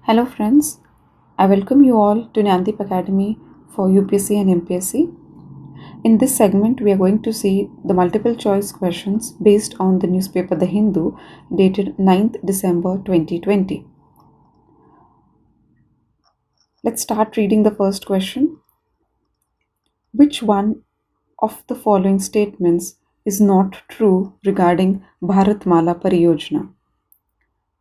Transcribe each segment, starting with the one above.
Hello friends, I welcome you all to Nandip Academy for UPSC and MPSC. In this segment, we are going to see the multiple choice questions based on the newspaper The Hindu dated 9th December 2020. Let's start reading the first question. Which one of the following statements is not true regarding Bharatmala Pariyojana?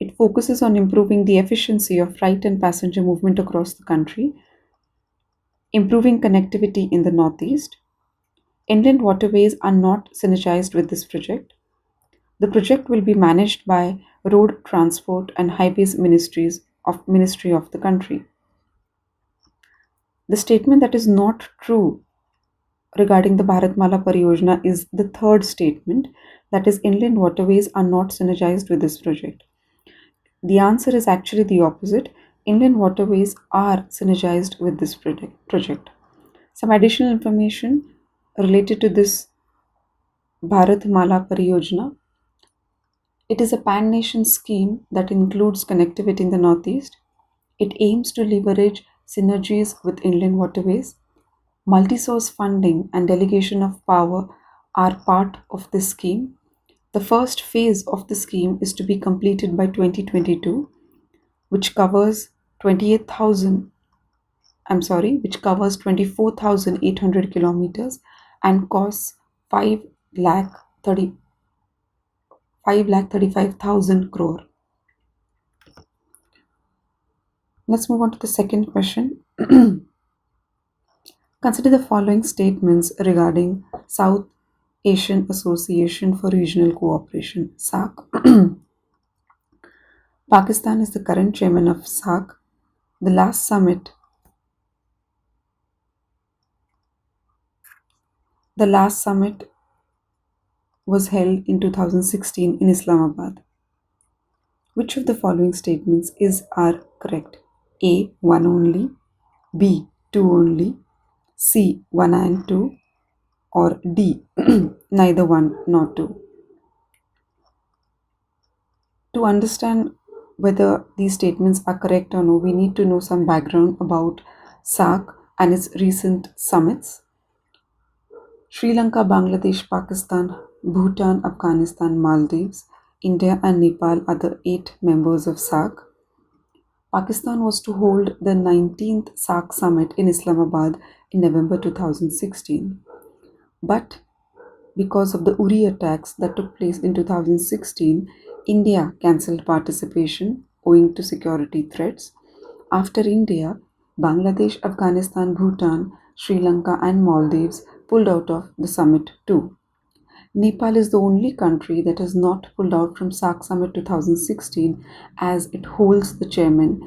It focuses on improving the efficiency of freight and passenger movement across the country, improving connectivity in the Northeast. Inland waterways are not synergized with this project. The project will be managed by Road Transport and Highways Ministry of the country. The statement that is not true regarding the Bharatmala Pariyojana is the third statement, that is, inland waterways are not synergized with this project. The answer is actually the opposite. Inland waterways are synergized with this project. Some additional information related to this Bharatmala Pariyojana. It is a pan-nation scheme that includes connectivity in the Northeast. It aims to leverage synergies with inland waterways. Multi-source funding and delegation of power are part of this scheme. The first phase of the scheme is to be completed by 2022, which covers 24,800 kilometers and costs 5 lakh 30 5,35,000 crore. Let's move on to the second question. Consider the following statements regarding South Asian Association for Regional Cooperation, SAAC. Pakistan is the current chairman of SAAC. The last summit was held in 2016 in Islamabad. Which of the following statements are correct? A. One only. B. Two only. C. One and two. Or D. Neither one nor two. To understand whether these statements are correct or no, we need to know some background about SAAC and its recent summits. Sri Lanka, Bangladesh, Pakistan, Bhutan, Afghanistan, Maldives, India and Nepal are the 8 members of SAAC. Pakistan was to hold the 19th SAAC summit in Islamabad in November 2016. But because of the Uri attacks that took place in 2016, India cancelled participation owing to security threats. After India, Bangladesh, Afghanistan, Bhutan, Sri Lanka and Maldives pulled out of the summit too. Nepal is the only country that has not pulled out from SAAC Summit 2016 as it holds the chairman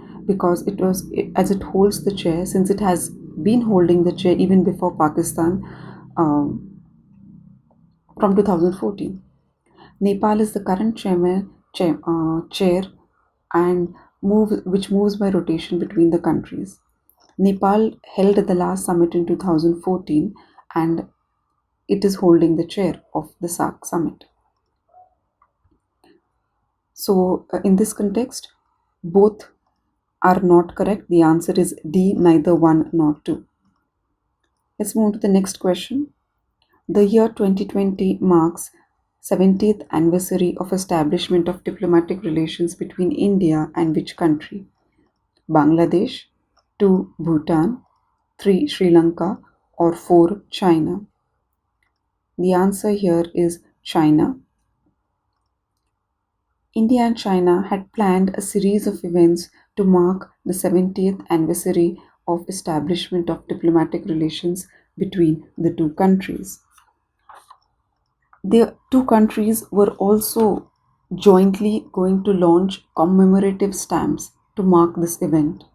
as it holds the chair since it has been holding the chair even before Pakistan from 2014. Nepal is the current chair and which moves by rotation between the countries. Nepal held the last summit in 2014 and it is holding the chair of the SAAC summit. So, in this context, both are not correct. The answer is D, neither one nor two. Let's move to the next question. The year 2020 marks 70th anniversary of establishment of diplomatic relations between India and which country? Bangladesh, 2. Bhutan, 3. Sri Lanka, or 4. China? The answer here is China. India and China had planned a series of events to mark the 70th anniversary of establishment of diplomatic relations between the two countries. The two countries were also jointly going to launch commemorative stamps to mark this event.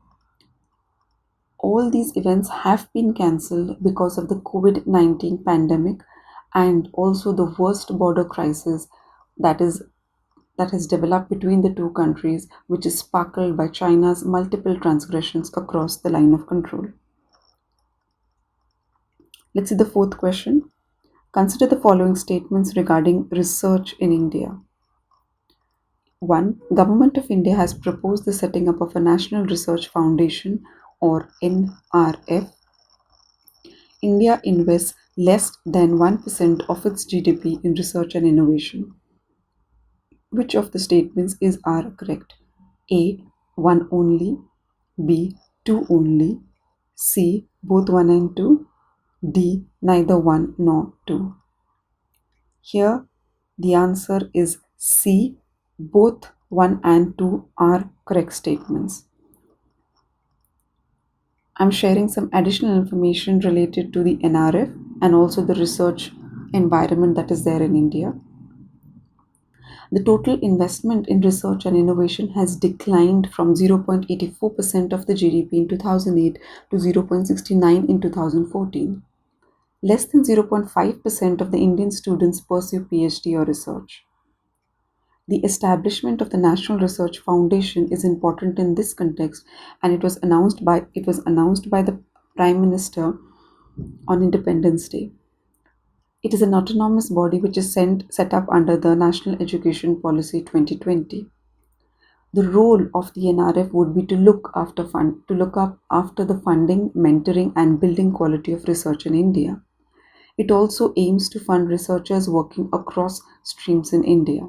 All these events have been cancelled because of the COVID-19 pandemic and also the worst border crisis that has developed between the two countries, which is sparkled by China's multiple transgressions across the line of control. Let's see the fourth question. Consider the following statements regarding research in India. 1. Government of India has proposed the setting up of a National Research Foundation or NRF. India invests less than 1% of its GDP in research and innovation. Which of the statements are correct? A. 1 only. B. 2 only. C. Both 1 and 2. D. Neither 1 nor 2. Here the answer is C. Both 1 and 2 are correct statements. I'm sharing some additional information related to the NRF and also the research environment that is there in India. The total investment in research and innovation has declined from 0.84% of the GDP in 2008 to 0.69 in 2014. Less than 0.5% of the Indian students pursue PhD or research. The establishment of the National Research Foundation is important in this context, and it was announced by the Prime Minister on Independence Day. It is an autonomous body which is set up under the National Education Policy 2020. The role of the NRF would be to look up after the funding, mentoring, and building quality of research in India. It also aims to fund researchers working across streams in India.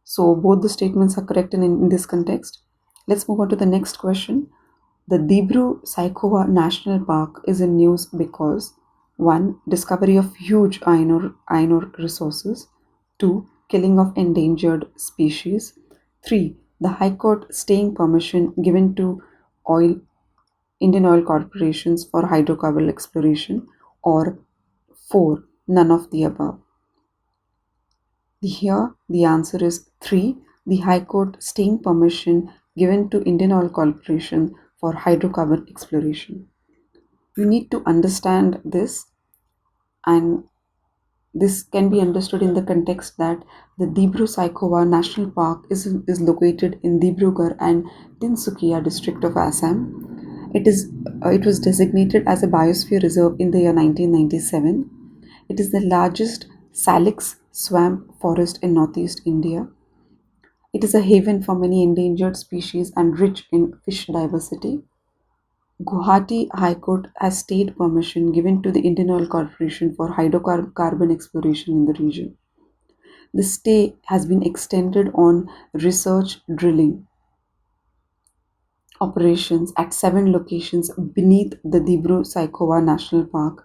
So both the statements are correct in this context. Let's move on to the next question. The Dibru-Saikhowa National Park is in news because 1. Discovery of huge iron ore resources. 2. Killing of endangered species. 3. The High Court staying permission given to Indian oil corporations for hydrocarbon exploration. Or 4. None of the above. Here the answer is 3. The High Court staying permission given to Indian Oil Corporation for hydrocarbon exploration. You need to understand this, and this can be understood in the context that the Dibru-Saikhowa National Park is located in Dibrugarh and Tinsukia district of Assam. It was designated as a biosphere reserve in the year 1997. It is the largest salix swamp forest in northeast India. It is a haven for many endangered species and rich in fish diversity. Guwahati High Court has stayed permission given to the Indian Oil Corporation for hydrocarbon exploration in the region. The stay has been extended on research drilling operations at 7 locations beneath the Dibru-Saikhowa National Park,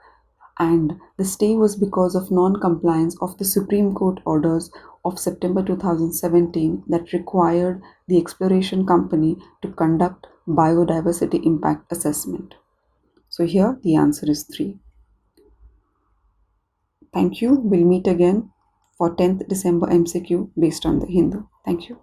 and the stay was because of non-compliance of the Supreme Court orders of September 2017 that required the exploration company to conduct biodiversity impact assessment. So here the answer is 3. Thank you. We'll meet again for 10th December MCQ based on the Hindu. Thank you.